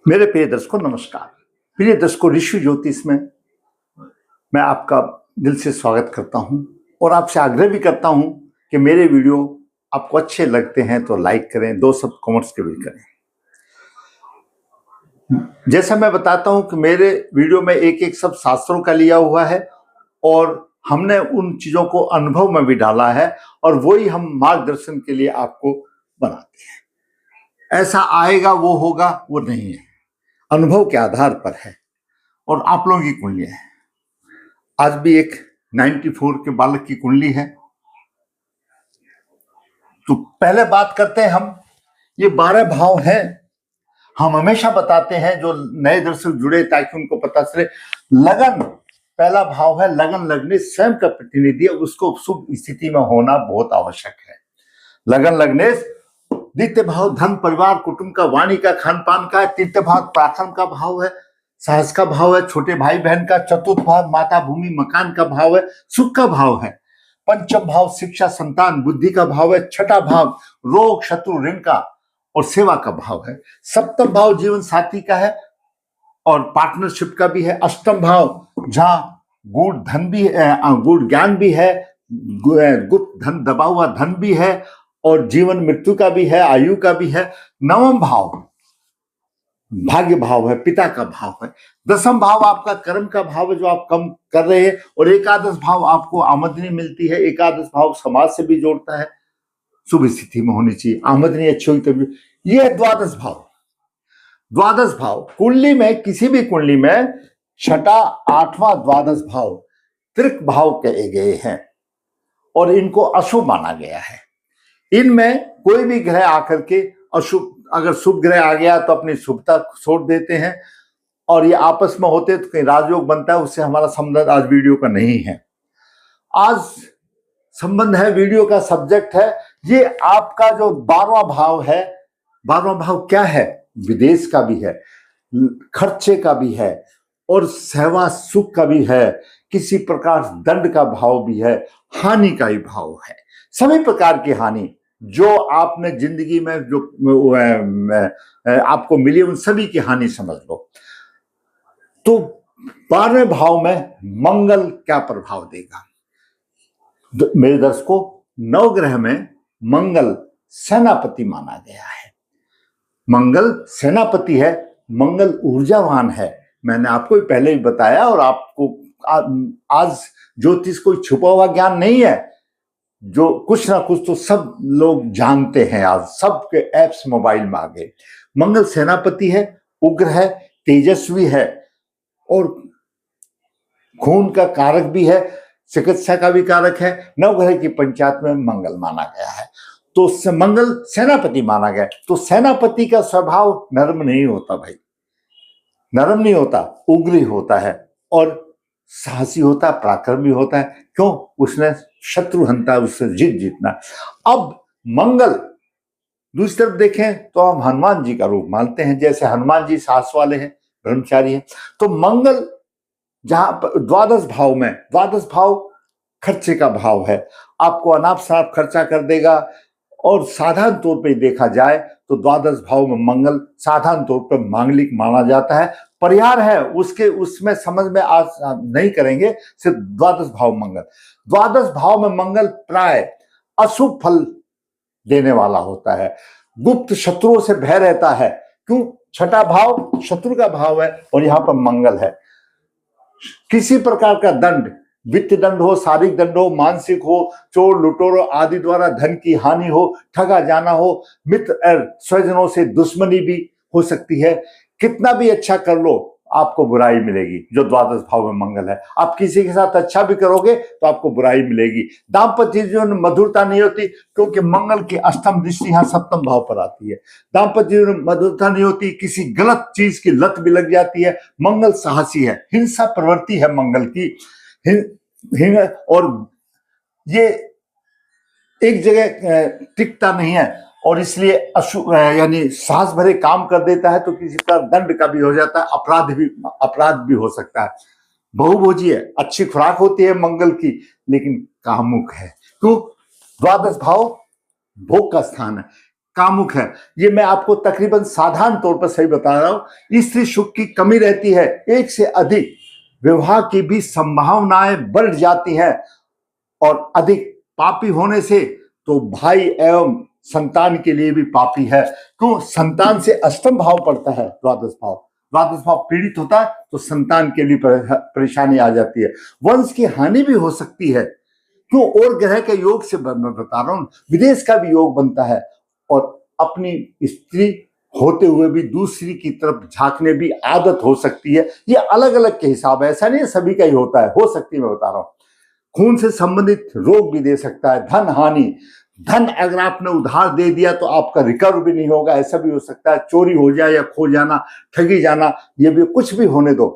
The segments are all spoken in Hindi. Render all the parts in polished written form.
मेरे प्रिय दर्शकों नमस्कार। प्रिय दर्शकों, ऋषि ज्योतिष में मैं आपका दिल से स्वागत करता हूं और आपसे आग्रह भी करता हूं कि मेरे वीडियो आपको अच्छे लगते हैं तो लाइक करें, दो शब्द कमेंट्स के भी करें। जैसा मैं बताता हूं कि मेरे वीडियो में एक एक शब्द शास्त्रों का लिया हुआ है और हमने उन चीजों को अनुभव में भी डाला है और वही हम मार्गदर्शन के लिए आपको बनाते हैं। ऐसा आएगा वो होगा वो नहीं है, अनुभव के आधार पर है। और आप लोगों की कुंडलियां हैं। आज भी एक 94 के बालक की कुंडली है। तो पहले बात करते हैं हम, ये 12 भाव हैं। हम हमेशा बताते हैं जो नए दर्शक जुड़े ताकि उनको पता चले। लगन पहला भाव है, लगन लगने स्वयं का प्रतिनिधि है, उसको शुभ स्थिति में होना बहुत आवश्यक है। लगन लगने द्वितीय भाव धन परिवार कुटुंब का, वाणी का, खान पान का। तृतीय भाव प्राथम का भाव है, साहस का भाव है, छोटे भाई बहन का। चतुर्थ भाव माता भूमि मकान का भाव है, सुख का भाव है। पंचम भाव शिक्षा संतान बुद्धि का भाव है। छठा भाव रोग शत्रु ऋण का और सेवा का भाव है। सप्तम भाव जीवन साथी का है और पार्टनरशिप का भी है। अष्टम भाव जहां गूढ़ धन भी गूढ़ ज्ञान भी है, गुप्त धन दबा हुआ धन भी है और जीवन मृत्यु का भी है, आयु का भी है। नवम भाव भाग्य भाव है, पिता का भाव है। दसम भाव आपका कर्म का भाव है जो आप कम कर रहे हैं और एकादश भाव आपको आमदनी मिलती है। एकादश भाव समाज से भी जोड़ता है, शुभ स्थिति में होनी चाहिए, आमदनी अच्छी हुई तभी। यह है द्वादश भाव। द्वादश भाव कुंडली में, किसी भी कुंडली में छठा आठवां द्वादश भाव त्रिक भाव कहे गए हैं और इनको अशुभ माना गया है। इनमें कोई भी ग्रह आकर के अशुभ, अगर शुभ ग्रह आ गया तो अपनी शुभता छोड़ देते हैं और ये आपस में होते तो कहीं राजयोग बनता है। उससे हमारा संबंध आज वीडियो का नहीं है। आज संबंध है, वीडियो का सब्जेक्ट है ये आपका जो 12वां भाव है। 12वां भाव क्या है? विदेश का भी है, खर्चे का भी है और सेवा सुख का भी है। किसी प्रकार दंड का भाव भी है, हानि का ही भाव है। सभी प्रकार की हानि जो आपने जिंदगी में जो आपको मिली उन सभी की हानि समझ लो। तो 12वें भाव में मंगल क्या प्रभाव देगा? मेरे दर्शकों, नवग्रह में मंगल सेनापति माना गया है। मंगल सेनापति है, मंगल ऊर्जावान है। मैंने आपको पहले ही बताया और आपको आज ज्योतिष कोई छुपा हुआ ज्ञान नहीं है, जो कुछ ना कुछ तो सब लोग जानते हैं। आज सबके ऐप्स मोबाइल में आ गए। मंगल सेनापति है, उग्र है, तेजस्वी है और खून का कारक भी है, चिकित्सा का भी कारक है। नवग्रह की पंचायत में मंगल माना गया है तो मंगल सेनापति माना गया। तो सेनापति का स्वभाव नरम नहीं होता भाई, नरम नहीं होता, उग्र होता है और साहसी होता है, पराक्रमी होता है। क्यों? उसने शत्रु हंता, उससे जीतना। अब मंगल दूसरी तरफ देखें तो हम हनुमान जी का रूप मानते हैं। जैसे हनुमान जी साहस वाले हैं, ब्रह्मचारी हैं, तो मंगल जहां द्वादश भाव में, द्वादश भाव खर्चे का भाव है, आपको अनाप शनाप खर्चा कर देगा। और साधारण तौर पे देखा जाए तो द्वादश भाव में मंगल साधारण तौर पर मांगलिक माना जाता है। परिहार है उसके, उसमें समझ में आज नहीं करेंगे, सिर्फ द्वादश भाव मंगल। द्वादश भाव में मंगल प्राय अशुभ फल देने वाला होता है, गुप्त शत्रुओं से भय रहता है। क्यों? छठा भाव शत्रु का भाव है और यहां पर मंगल है। किसी प्रकार का दंड, वित्तीय दंड हो, शारीरिक दंड हो, मानसिक हो, चोर लुटोरों आदि द्वारा धन की हानि हो, ठगा जाना हो, मित्र स्वजनों से दुश्मनी भी हो सकती है। कितना भी अच्छा कर लो आपको बुराई मिलेगी, जो द्वादश भाव में मंगल है। आप किसी के साथ अच्छा भी करोगे तो आपको बुराई मिलेगी। दाम्पत्य जीवन में मधुरता नहीं होती क्योंकि मंगल की अष्टम दृष्टि यहाँ सप्तम भाव पर आती है। दाम्पत्य जीवन में मधुरता नहीं होती, किसी गलत चीज की लत भी लग जाती है। मंगल साहसी है, हिंसा प्रवृत्ति है मंगल की, और ये एक जगह टिकता नहीं है और इसलिए यानी साहस भरे काम कर देता है तो किसी का दंड का भी हो जाता है, अपराध भी हो सकता है। बहुभोजी है, अच्छी खुराक होती है मंगल की, लेकिन कामुक है। तो द्वादश भाव भोग का स्थान है। कामुक है। ये मैं आपको तकरीबन साधारण तौर पर सही बता रहा हूं। स्त्री सुख की कमी रहती है, एक से अधिक विवाह की भी संभावनाएं बढ़ जाती हैं, और अधिक पापी होने से तो भाई एवं संतान के लिए भी पापी है। क्यों? संतान से अष्टम भाव पड़ता है, द्वादश भाव। द्वादश भाव पीड़ित होता है तो संतान के लिए परेशानी आ जाती है, वंश की हानि भी हो सकती है। क्यों? और ग्रह के योग से मैं बता रहा हूं, विदेश का भी योग बनता है, और अपनी स्त्री होते हुए भी दूसरी की तरफ झांकने भी आदत हो सकती है। ये अलग अलग के हिसाब है, ऐसा नहीं है सभी का ही होता है, हो सकती है, मैं बता रहा हूं। खून से संबंधित रोग भी दे सकता है, धन हानि, धन अगर आपने उधार दे दिया तो आपका रिकवर भी नहीं होगा, ऐसा भी हो सकता है। चोरी हो जाए या खो जाना, ठगी जाना, ये भी कुछ भी होने दो,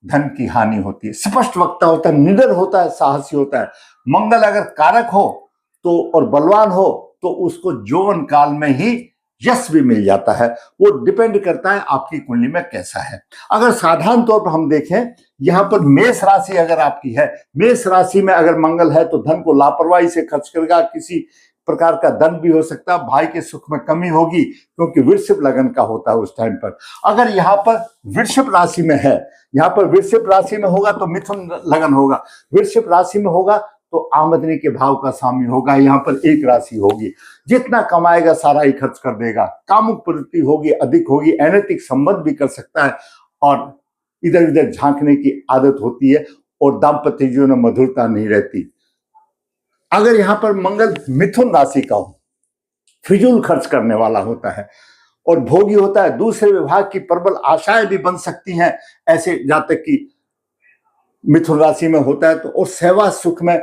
धन की हानि होती है। स्पष्ट वक्ता होता है, निडर होता है, साहसी होता है। मंगल अगर कारक हो तो और बलवान हो तो उसको यौवन काल में ही यश भी मिल जाता है। वो डिपेंड करता है आपकी कुंडली में कैसा है। अगर साधारण तौर पर हम देखें, यहां पर मेष राशि अगर आपकी है, मेष राशि में अगर मंगल है तो धन को लापरवाही से खर्च करेगा, किसी प्रकार का दंड भी हो सकता है, भाई के सुख में कमी होगी, क्योंकि वृषभ लगन का होता है उस टाइम पर। अगर यहाँ पर वृषभ राशि में है, यहाँ पर वृषभ राशि में होगा तो मिथुन लगन होगा, वृषभ राशि में होगा तो आमदनी के भाव का स्वामी होगा। यहाँ पर एक राशि होगी, जितना कमाएगा सारा ही खर्च कर देगा, कामुक प्रवृत्ति होगी, अधिक होगी, अनैतिक संबंध भी कर सकता है, और इधर उधर झांकने की आदत होती है, और दाम्पत्य जीवन में मधुरता नहीं रहती। अगर यहाँ पर मंगल मिथुन राशि का हो, फिजूल खर्च करने वाला होता है और भोगी होता है, दूसरे विभाग की प्रबल आशाएं भी बन सकती हैं, ऐसे जातक की मिथुन राशि में होता है तो। और सेवा सुख में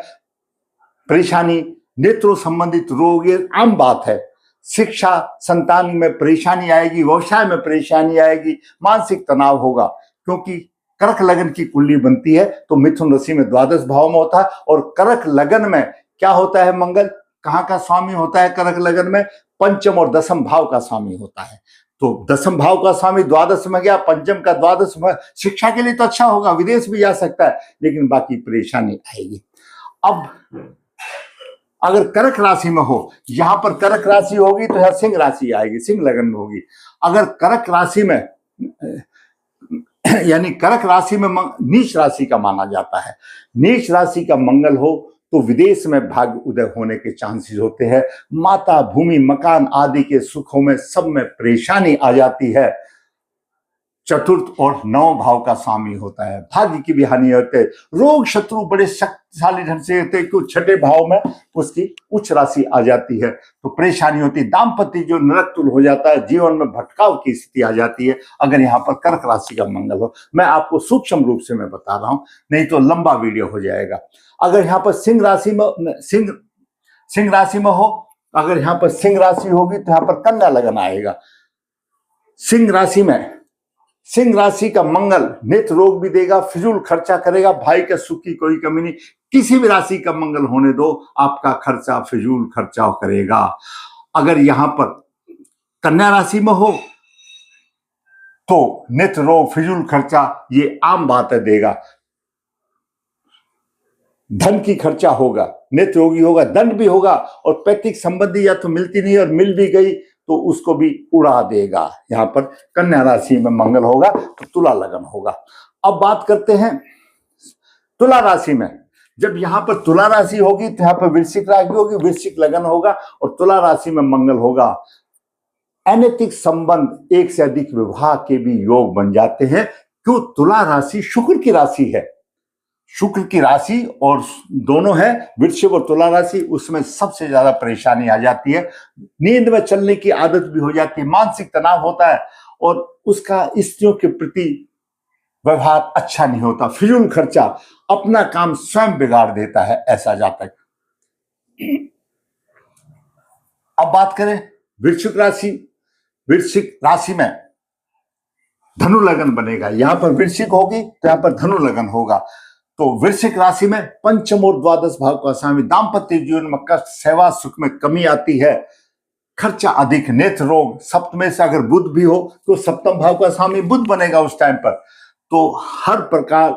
परेशानी, नेत्रों संबंधित रोग, ये आम बात है। शिक्षा, संतान में परेशानी आएगी, व्यवसाय में परेशानी आएगी, मानसिक तनाव होगा, क्योंकि कर्क लगन की कुंडली बनती है तो मिथुन राशि में द्वादश भाव में होता है। और कर्क लगन में क्या होता है? मंगल कहाँ का स्वामी होता है? कर्क लगन में पंचम और दसम भाव का स्वामी होता है। तो दसम भाव का स्वामी द्वादश में गया, पंचम का द्वादश में, शिक्षा के लिए तो अच्छा होगा, विदेश भी जा सकता है, लेकिन बाकी परेशानी आएगी। अब अगर कर्क राशि में हो, यहां पर कर्क राशि होगी तो यह सिंह राशि आएगी, सिंह लगन में होगी। अगर कर्क राशि में यानी कर्क राशि में नीच राशि का माना जाता है, नीच राशि का मंगल हो तो विदेश में भाग्य उदय होने के चांसेस होते हैं। माता, भूमि, मकान आदि के सुखों में सब में परेशानी आ जाती है। चतुर्थ और नौ भाव का स्वामी होता है, भाग्य की भी हानि होती है। रोग शत्रु बड़े शक्तिशाली ढंग से होते हैं, क्योंकि छठे भाव में उसकी उच्च राशि आ जाती है तो परेशानी होती है। दाम्पत्य जो नरकतुल हो जाता है, जीवन में भटकाव की स्थिति आ जाती है अगर यहाँ पर कर्क राशि का मंगल हो। मैं आपको सूक्ष्म रूप से मैं बता रहा हूं, नहीं तो लंबा वीडियो हो जाएगा। अगर यहाँ पर सिंह राशि में हो, अगर यहाँ पर सिंह राशि होगी तो यहाँ पर कन्या लगन आएगा। सिंह राशि का मंगल नेत्र रोग भी देगा, फिजूल खर्चा करेगा, भाई के सुख की कोई कमी नहीं। किसी भी राशि का मंगल होने दो, आपका खर्चा फिजूल खर्चा करेगा। अगर यहां पर कन्या राशि में हो तो नेत्र रोग, फिजूल खर्चा, ये आम बात है, देगा। धन की खर्चा होगा, नेत्र रोगी होगा, दंड भी होगा, और पैतृक संबंधी या तो मिलती नहीं और मिल भी गई तो उसको भी उड़ा देगा। यहाँ पर कन्या राशि में मंगल होगा तो तुला लगन होगा। अब बात करते हैं तुला राशि में। जब यहाँ पर तुला राशि होगी तो यहाँ पर वृश्चिक राशि होगी, वृश्चिक लगन होगा और तुला राशि में मंगल होगा। अनैतिक संबंध, एक से अधिक विवाह के भी योग बन जाते हैं। क्यों? तुला राशि शुक्र की राशि है, शुक्र की राशि और दोनों है वृश्चिक और तुला राशि, उसमें सबसे ज्यादा परेशानी आ जाती है। नींद में चलने की आदत भी हो जाती है, मानसिक तनाव होता है और उसका स्त्रियों के प्रति व्यवहार अच्छा नहीं होता, फिजूल खर्चा, अपना काम स्वयं बिगाड़ देता है, ऐसा जातक। अब बात करें वृश्चिक राशि में धनु लगन बनेगा। यहां पर वृश्चिक होगी तो यहां पर धनु लगन होगा। तो वृश्चिक राशि में पंचम और द्वादश भाव का स्वामी, दाम्पत्य जीवन में कष्ट, सेवा सुख में कमी आती है, खर्चा अधिक, नेत्र रोग। सप्तम से अगर बुध भी हो तो सप्तम भाव का स्वामी बुध बनेगा उस टाइम पर, तो हर प्रकार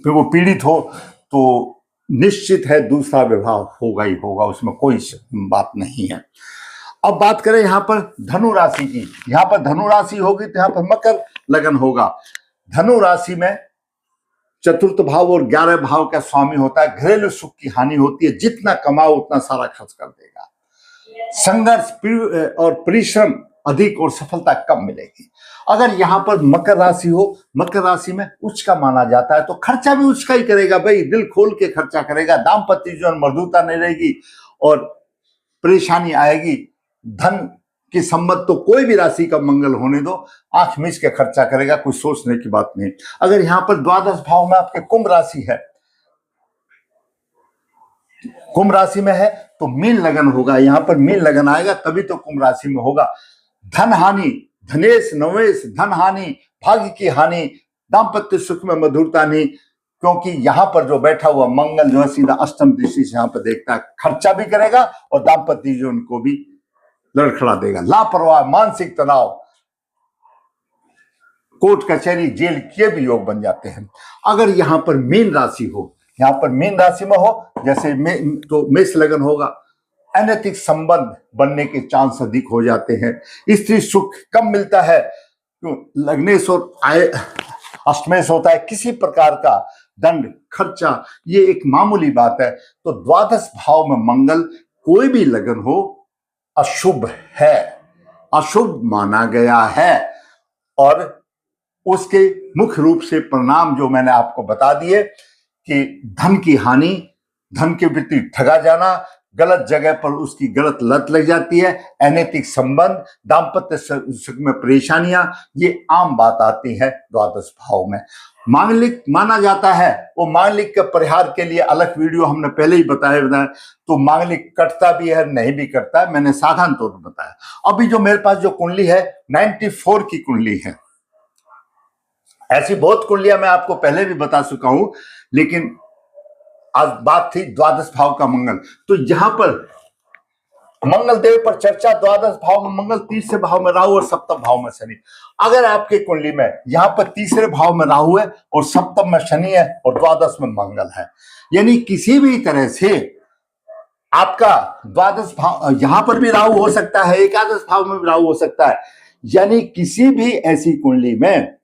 वो पीड़ित हो तो निश्चित है दूसरा विवाह होगा ही होगा, उसमें कोई बात नहीं है। अब बात करें यहां पर धनु राशि की। यहां पर धनु राशि होगी तो यहां पर मकर लगन होगा। धनु राशि में चतुर्थ भाव और 11 भाव का स्वामी होता है। घरेलू सुख की हानि होती है, जितना कमाओ उतना सारा खर्च कर देगा। संघर्ष और परिश्रम अधिक और सफलता कम मिलेगी। अगर यहां पर मकर राशि हो, मकर राशि में उच्च का माना जाता है तो खर्चा भी उच्च का ही करेगा भाई, दिल खोल के खर्चा करेगा। दाम्पत्य जीवन मधुरता नहीं रहेगी और परेशानी आएगी। धन की संबंध तो कोई भी राशि का मंगल होने दो, आंख मीच के खर्चा करेगा, कोई सोचने की बात नहीं। अगर यहां पर द्वादश भाव में आपके कुंभ राशि है, कुंभ राशि में है तो मीन लगन होगा। यहां पर मीन लगन आएगा तभी तो कुंभ राशि में होगा। धन हानि, धनेश नवेश, धन हानि, भाग्य की हानि, दाम्पत्य सुख में मधुरता नहीं, क्योंकि यहां पर जो बैठा हुआ मंगल जो है सीधा अष्टम दृष्टि से यहां पर देखता है, खर्चा भी करेगा और दाम्पत्य जीवन को भी लड़खड़ा देगा। लापरवाह, मानसिक तनाव, कोर्ट कचहरी जेल के भी योग बन जाते हैं। अगर यहां पर मीन राशि हो, यहां पर मीन राशि में हो जैसे तो मेष लगन होगा, अनैतिक संबंध बनने के चांस अधिक हो जाते हैं। स्त्री सुख कम मिलता है, लग्नेश और अष्टमेश होता है, किसी प्रकार का दंड खर्चा ये एक मामूली बात है। तो द्वादश भाव में मंगल कोई भी लगन हो अशुभ है, अशुभ माना गया है और उसके मुख्य रूप से परिणाम जो मैंने आपको बता दिए कि धन की हानि, धन के प्रति ठगा जाना, गलत जगह पर उसकी गलत लत लग जाती है, अनैतिक संबंध, दाम्पत्य सुख में परेशानियां, ये आम बात आती है द्वादश भाव में। मांगलिक माना जाता है, वो मांगलिक के परिहार के लिए अलग वीडियो हमने पहले ही बताया। तो मांगलिक कटता भी है, नहीं भी कटता है, मैंने साधारण तौर पर बताया। अभी जो मेरे पास जो कुंडली है 94 की कुंडली है। ऐसी बहुत कुंडलियां मैं आपको पहले भी बता चुका हूं, लेकिन आज बात थी द्वादश भाव का मंगल। तो यहां पर मंगल देव पर चर्चा, द्वादश भाव में मंगल, तीसरे भाव में राहु और सप्तम भाव में शनि। अगर आपके कुंडली में यहां पर तीसरे भाव में राहु है और सप्तम में शनि है और द्वादश में मंगल है, यानी किसी भी तरह से आपका द्वादश भाव, यहां पर भी राहु हो सकता है, एकादश भाव में भी राहु हो सकता है, यानी किसी भी ऐसी कुंडली में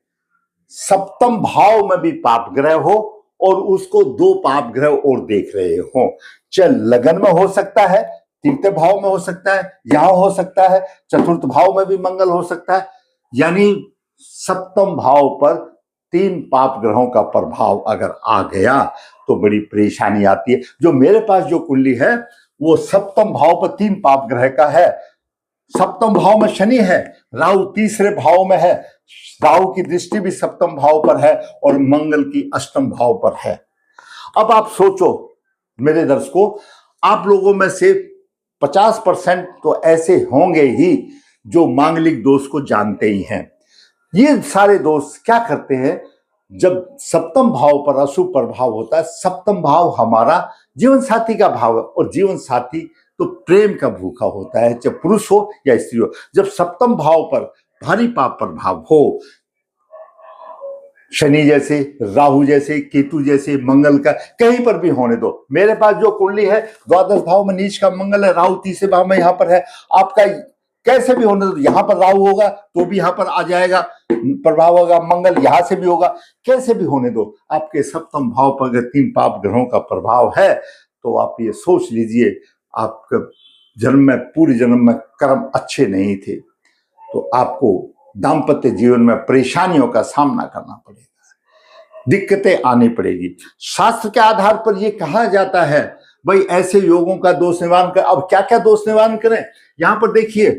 सप्तम भाव में भी पाप ग्रह हो और उसको 2 पाप ग्रह और देख रहे हो, चाहे लगन में हो सकता है, तृतीय भाव में हो सकता है, यहां हो सकता है, चतुर्थ भाव में भी मंगल हो सकता है, यानी सप्तम भाव पर 3 पाप ग्रहों का प्रभाव अगर आ गया तो बड़ी परेशानी आती है। जो मेरे पास जो कुंडली है वो सप्तम भाव पर 3 पाप ग्रह का है। सप्तम भाव में शनि है, राहु तीसरे भाव में है, राहु की दृष्टि भी सप्तम भाव पर है और मंगल की अष्टम भाव पर है। अब आप सोचो मेरे दर्शकों, आप लोगों में से 50% तो ऐसे होंगे ही जो मांगलिक दोष को जानते ही हैं। ये सारे दोष क्या करते हैं, जब सप्तम भाव पर अशुभ प्रभाव होता है, सप्तम भाव हमारा जीवन साथी का भाव है और जीवन साथी तो प्रेम का भूखा होता है, चाहे पुरुष हो या स्त्री हो। जब सप्तम भाव पर भारी पाप प्रभाव हो, शनि जैसे, राहु जैसे, केतु जैसे, मंगल का कहीं पर भी होने दो। मेरे पास जो कुंडली है द्वादश भाव में नीच का मंगल है, राहु तीसरे भाव में यहां पर है, आपका कैसे भी होने दो, यहां पर राहु होगा तो भी यहां पर आ जाएगा प्रभाव होगा, मंगल यहां से भी होगा, कैसे भी होने दो, आपके सप्तम भाव पर अगर 3 पाप ग्रहों का प्रभाव है तो आप ये सोच लीजिए आपके जन्म में, पूरे जन्म में कर्म अच्छे नहीं थे तो आपको दाम्पत्य जीवन में परेशानियों का सामना करना पड़ेगा, दिक्कतें आनी पड़ेगी। शास्त्र के आधार पर यह कहा जाता है भाई ऐसे योगों का दोष निवारण कर। अब क्या क्या दोष निवारण करें, यहां पर देखिए,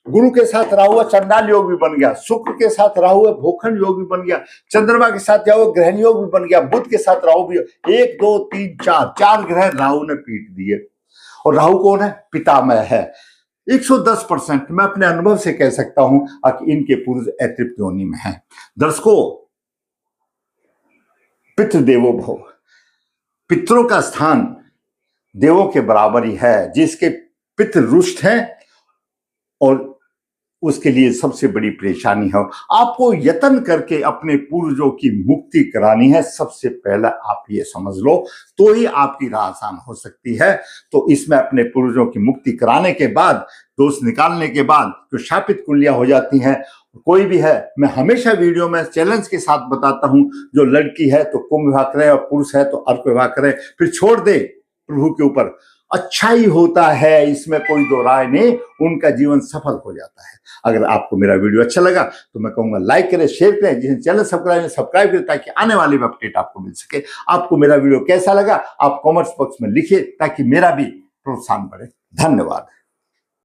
गुरु के साथ राहु है, चंडाल योग भी बन गया, शुक्र के साथ राहु है, भूखंड योग भी बन गया, चंद्रमा के साथ राहु ग्रहण योग भी बन गया, बुध के साथ राहु भी, 1 2 3 4 ग्रह राहु ने पीट दिए। और राहु कौन है, पितामह है। 110% मैं अपने अनुभव से कह सकता हूं कि इनके पूर्व अतृप्त योनि में है। दर्शकों, पितृदेवो भव, पितरों का स्थान देवों के बराबर ही है। जिसके पितृ रुष्ट हैं और उसके लिए सबसे बड़ी परेशानी है। आपको यत्न करके अपने पूर्वजों की मुक्ति करानी है, सबसे पहला आप ये समझ लो, तो ही आपकी राह आसान हो सकती है। तो इसमें अपने पूर्वजों की मुक्ति कराने के बाद, दोष निकालने के बाद जो शापित कुंडलियां हो जाती हैं, कोई भी है, मैं हमेशा वीडियो में चैलेंज के साथ बताता हूं, जो लड़की है तो कुंभ विवाह करे और पुरुष है तो अर्क विवाह करे, फिर छोड़ दे प्रभु के ऊपर, अच्छा ही होता है, इसमें कोई दो राय नहीं, उनका जीवन सफल हो जाता है। अगर आपको मेरा वीडियो अच्छा लगा तो मैं कहूंगा लाइक करें, शेयर करें, जिसे चैनल सब्सक्राइब करें ताकि आने वाली अपडेट आपको मिल सके। आपको मेरा वीडियो कैसा लगा आप कमेंट्स बॉक्स में लिखिए ताकि मेरा भी प्रोत्साहन बढ़े। धन्यवाद।